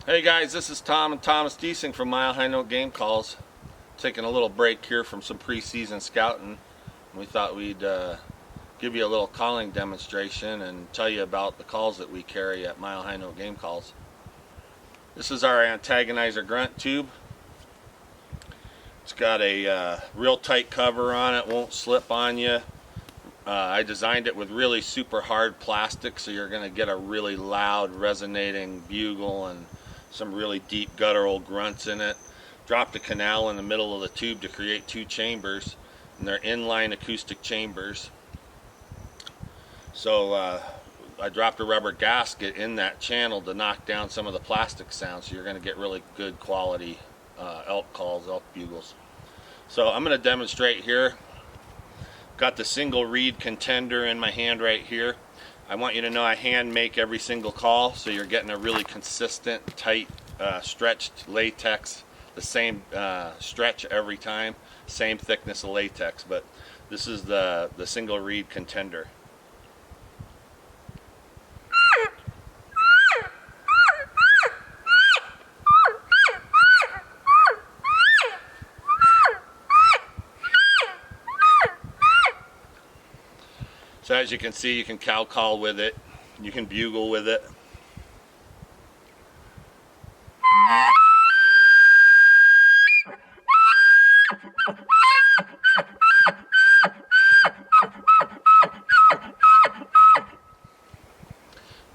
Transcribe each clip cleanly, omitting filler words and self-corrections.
Hey guys, this is Tom and Thomas Deasing from Mile High Note Game Calls. Taking a little break here from some preseason scouting. We thought we'd give you a little calling demonstration and tell you about the calls that we carry at Mile High Note Game Calls. This is our Antagonizer grunt tube. It's got a real tight cover on it, won't slip on you. I designed it with really super hard plastic, so you're going to get a really loud resonating bugle and some really deep guttural grunts in it. Dropped a canal in the middle of the tube to create two chambers, and they're inline acoustic chambers. So I dropped a rubber gasket in that channel to knock down some of the plastic sounds, so you're going to get really good quality elk calls, elk bugles. So I'm going to demonstrate here. Got the single reed contender in my hand right here. I want you to know I hand make every single call, so you're getting a really consistent, tight, stretched latex, the same stretch every time, same thickness of latex, but this is the single reed contender. So as you can see, you can cow call with it, you can bugle with it.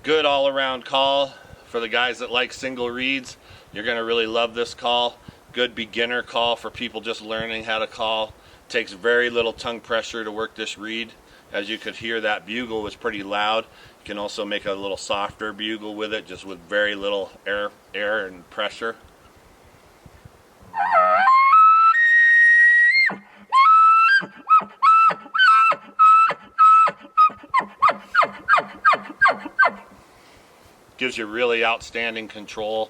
Good all-around call for the guys that like single reeds. You're going to really love this call. Good beginner call for people just learning how to call. Takes very little tongue pressure to work this reed. As you could hear, that bugle was pretty loud. You can also make a little softer bugle with it, just with very little air and pressure. Gives you really outstanding control.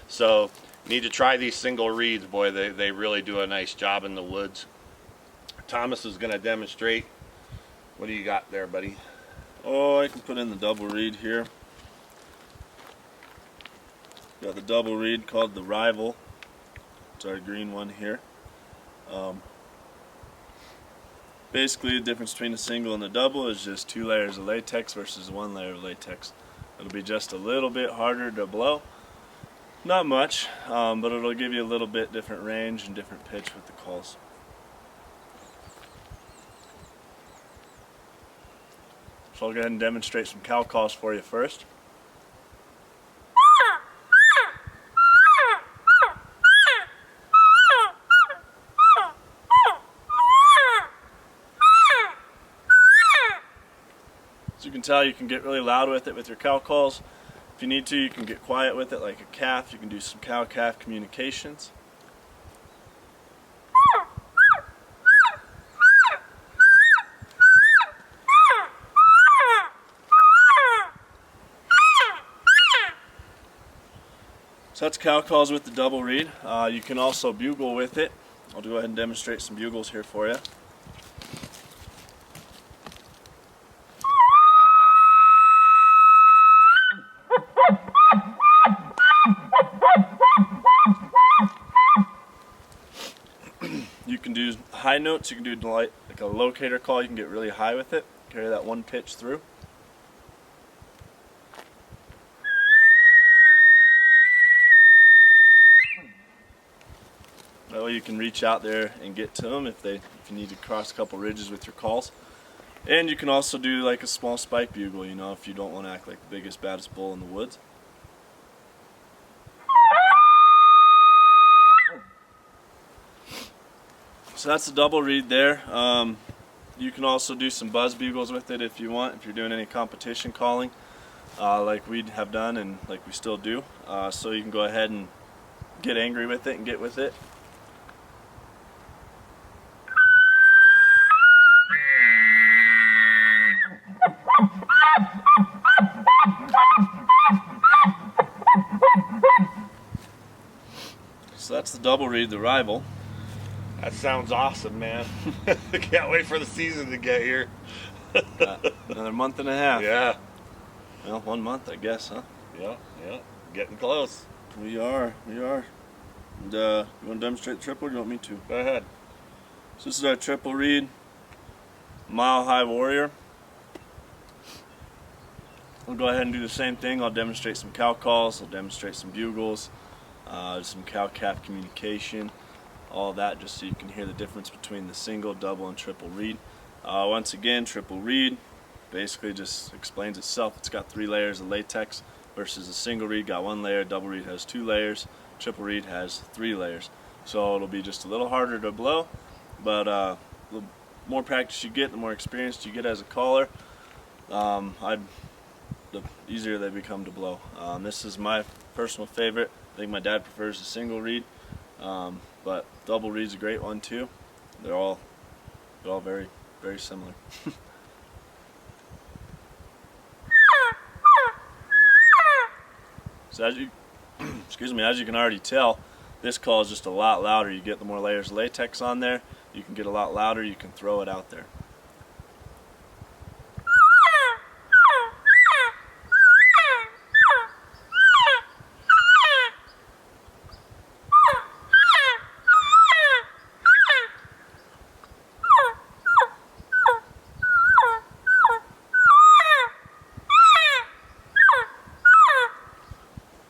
So you need to try these single reeds, boy. They really do a nice job in the woods. Thomas is going to demonstrate. What do you got there, buddy? Oh, I can put in the double reed here. Got the double reed called the Rival. It's our green one here. Basically, the difference between a single and the double is just 2 layers of latex versus 1 layer of latex. It'll be just a little bit harder to blow. Not much, but it'll give you a little bit different range and different pitch with the calls. So I'll go ahead and demonstrate some cow calls for you first. As you can tell, you can get really loud with it with your cow calls. If you need to, you can get quiet with it like a calf. You can do some cow-calf communications. So that's cow calls with the double reed. You can also bugle with it. I'll go ahead and demonstrate some bugles here for you. You can do high notes, you can do like a locator call, you can get really high with it. Carry that one pitch through. That way you can reach out there and get to them if you need to cross a couple ridges with your calls. And you can also do like a small spike bugle, you know, if you don't want to act like the biggest, baddest bull in the woods. So that's the double reed there. You can also do some buzz bugles with it if you want, if you're doing any competition calling, like we have done and like we still do. So you can go ahead and get angry with it and get with it. So that's the double reed, the Rival. That sounds awesome, man. Can't wait for the season to get here. Another month and a half. Yeah. Well, 1 month, I guess, huh? Yeah, getting close. We are. And, you want to demonstrate the triple or do you want me to? Go ahead. So this is our triple reed, Mile High Warrior. We'll go ahead and do the same thing. I'll demonstrate some cow calls, I'll demonstrate some bugles, some cow-calf communication, all that, just so you can hear the difference between the single, double, and triple reed. Once again, triple reed basically just explains itself. It's got 3 layers of latex versus a single reed got 1 layer, double reed has 2 layers, triple reed has 3 layers. So it'll be just a little harder to blow, but the more practice you get, the more experience you get as a caller, the easier they become to blow. This is my personal favorite. I think my dad prefers the single reed, but double reed's a great one too. They're all very, very similar. So as you, as you can already tell, this call is just a lot louder. You get the more layers of latex on there, you can get a lot louder, you can throw it out there.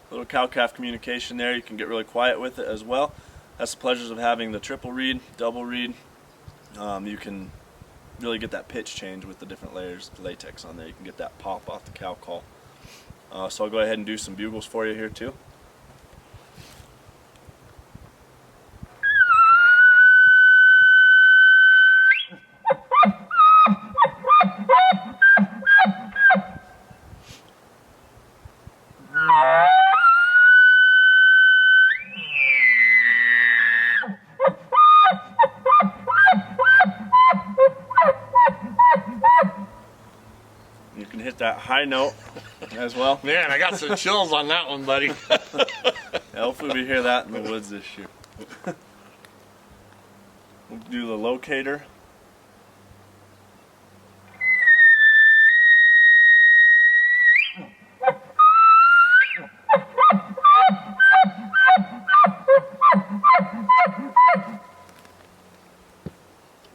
Little cow-calf communication there. You can get really quiet with it as well. That's the pleasures of having the triple reed, double reed. You can really get that pitch change with the different layers of latex on there. You can get that pop off the cow call. So I'll go ahead and do some bugles for you here too. You can hit that high note as well. Man, I got some chills on that one, buddy. Yeah, hopefully we hear that in the woods this year. We'll do the locator.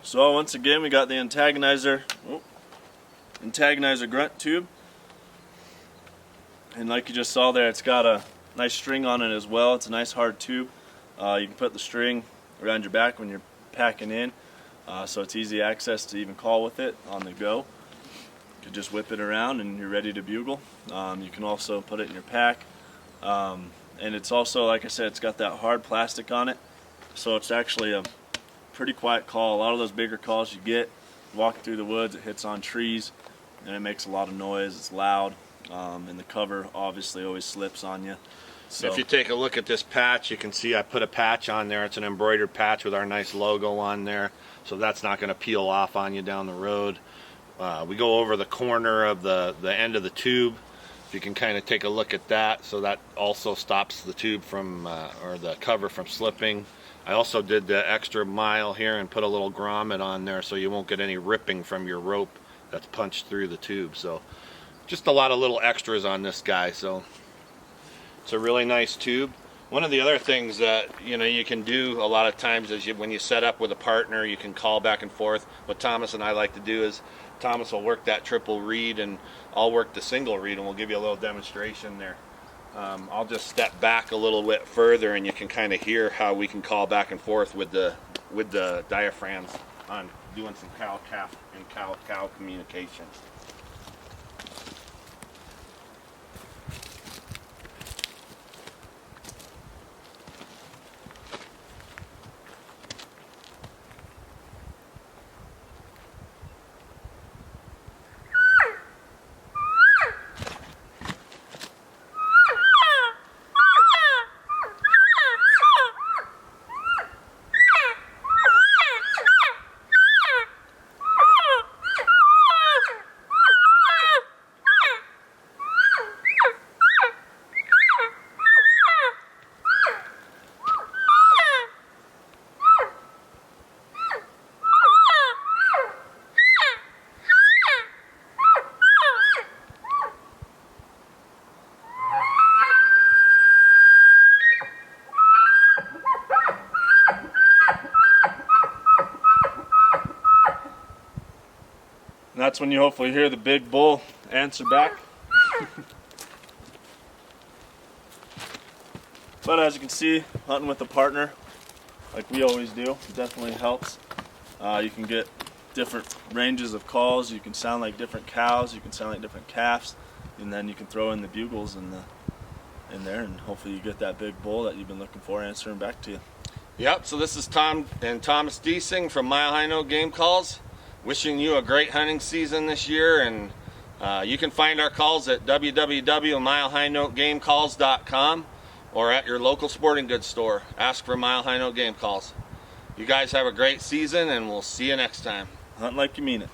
So once again, we got the Antagonizer grunt tube, and like you just saw there, it's got a nice string on it as well. It's a nice hard tube. You can put the string around your back when you're packing in, so it's easy access to even call with it on the go. You can just whip it around and you're ready to bugle. You can also put it in your pack, and it's also, like I said, it's got that hard plastic on it, so it's actually a pretty quiet call. A lot of those bigger calls you get walking through the woods, it hits on trees and it makes a lot of noise. It's loud, and the cover obviously always slips on you. So if you take a look at this patch, you can see I put a patch on there. It's an embroidered patch with our nice logo on there, so that's not going to peel off on you down the road. We go over the corner of the end of the tube. If you can kind of take a look at that, so that also stops the tube from or the cover from slipping. I also did the extra mile here and put a little grommet on there so you won't get any ripping from your rope that's punched through the tube. So just a lot of little extras on this guy. So it's a really nice tube. One of the other things that you can do a lot of times is when you set up with a partner, you can call back and forth. What Thomas and I like to do is Thomas will work that triple reed and I'll work the single reed, and we'll give you a little demonstration there. I'll just step back a little bit further and you can kind of hear how we can call back and forth with the diaphragms on doing some cow-calf and cow-cow communication. And that's when you hopefully hear the big bull answer back. But as you can see, hunting with a partner, like we always do, definitely helps. You can get different ranges of calls. You can sound like different cows. You can sound like different calves, and then you can throw in the bugles in there, and hopefully you get that big bull that you've been looking for answering back to you. Yep. So this is Tom and Thomas Deasing from Mile High Note Game Calls, wishing you a great hunting season this year. And you can find our calls at www.milehighnotegamecalls.com or at your local sporting goods store. Ask for Mile High Note Game Calls. You guys have a great season, and we'll see you next time. Hunt like you mean it.